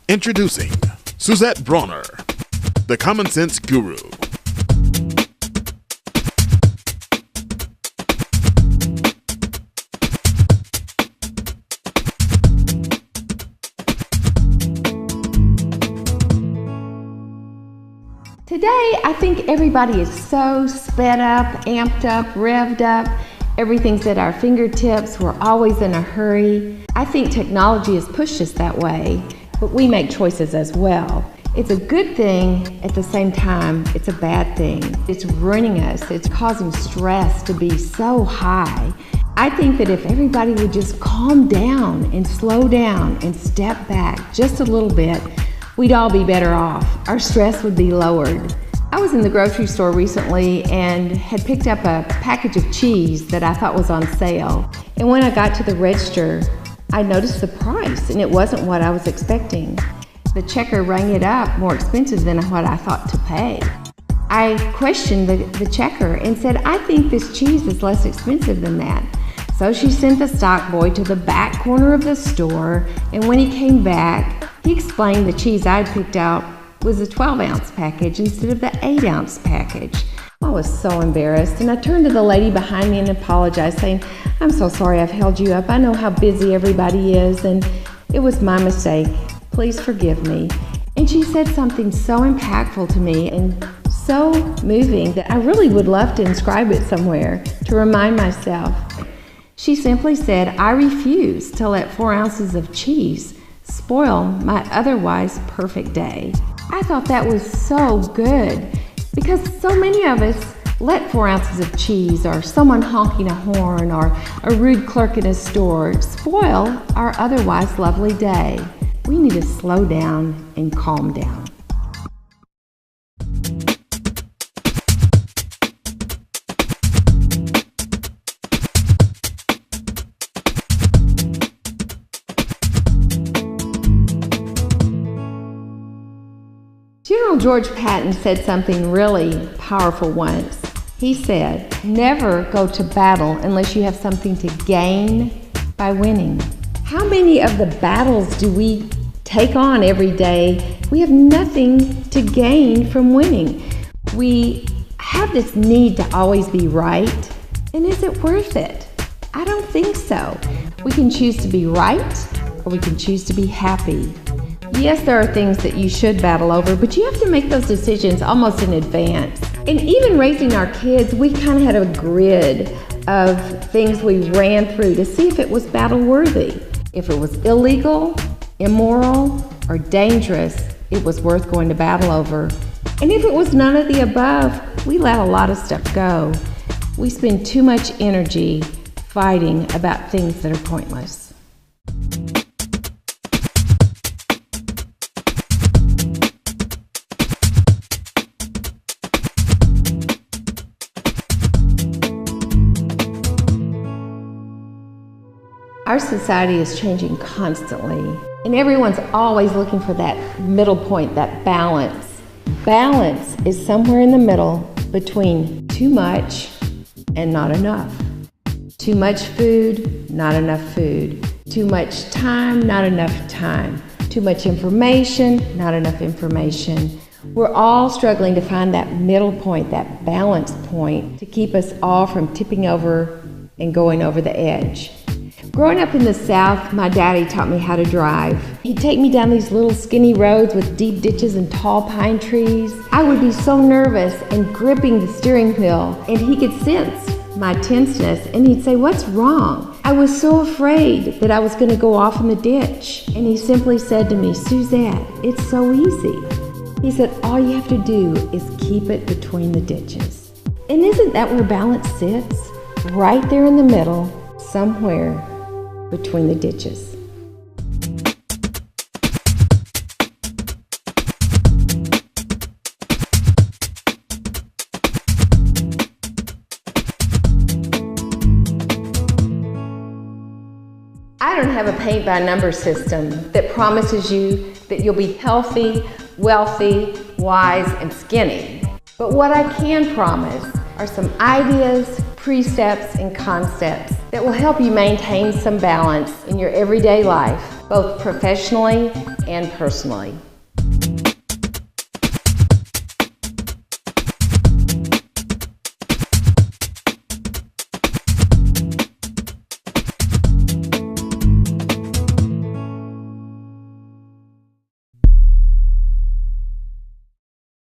Introducing Suzette Brawner, the Common Sense Guru. Today, I think everybody is so sped up, amped up, revved up. Everything's at our fingertips. We're always in a hurry. I think technology has pushed us that way, but we make choices as well. It's a good thing, at the same time, it's a bad thing. It's ruining us. It's causing stress to be so high. I think that if everybody would just calm down and slow down and step back just a little bit, we'd all be better off. Our stress would be lowered. I was in the grocery store recently and had picked up a package of cheese that I thought was on sale. And when I got to the register, I noticed the price and it wasn't what I was expecting. The checker rang it up more expensive than what I thought to pay. I questioned the checker and said, I think this cheese is less expensive than that. So she sent the stock boy to the back corner of the store, and when he came back, he explained the cheese I'd picked out was a 12-ounce package instead of the 8-ounce package. I was so embarrassed, and I turned to the lady behind me and apologized, saying, I'm so sorry I've held you up. I know how busy everybody is, and it was my mistake. Please forgive me. And she said something so impactful to me and so moving that I really would love to inscribe it somewhere to remind myself. She simply said, I refuse to let 4 ounces of cheese spoil my otherwise perfect day. I thought that was so good because so many of us let 4 ounces of cheese or someone honking a horn or a rude clerk in a store spoil our otherwise lovely day. We need to slow down and calm down. General George Patton said something really powerful once. He said, never go to battle unless you have something to gain by winning. How many of the battles do we take on every day? We have nothing to gain from winning. We have this need to always be right, and is it worth it? I don't think so. We can choose to be right, or we can choose to be happy. Yes, there are things that you should battle over, but you have to make those decisions almost in advance. And even raising our kids, we kind of had a grid of things we ran through to see if it was battle worthy. If it was illegal, immoral, or dangerous, it was worth going to battle over. And if it was none of the above, we let a lot of stuff go. We spend too much energy fighting about things that are pointless. Our society is changing constantly, and everyone's always looking for that middle point, that balance. Balance is somewhere in the middle between too much and not enough. Too much food, not enough food. Too much time, not enough time. Too much information, not enough information. We're all struggling to find that middle point, that balance point, to keep us all from tipping over and going over the edge. Growing up in the South, my daddy taught me how to drive. He'd take me down these little skinny roads with deep ditches and tall pine trees. I would be so nervous and gripping the steering wheel, and he could sense my tenseness, and he'd say, what's wrong? I was so afraid that I was going to go off in the ditch. And he simply said to me, Suzette, it's so easy. He said, all you have to do is keep it between the ditches. And isn't that where balance sits? Right there in the middle, somewhere between the ditches. I don't have a paint by number system that promises you that you'll be healthy, wealthy, wise, and skinny. But what I can promise are some ideas, precepts, and concepts that will help you maintain some balance in your everyday life both professionally and personally.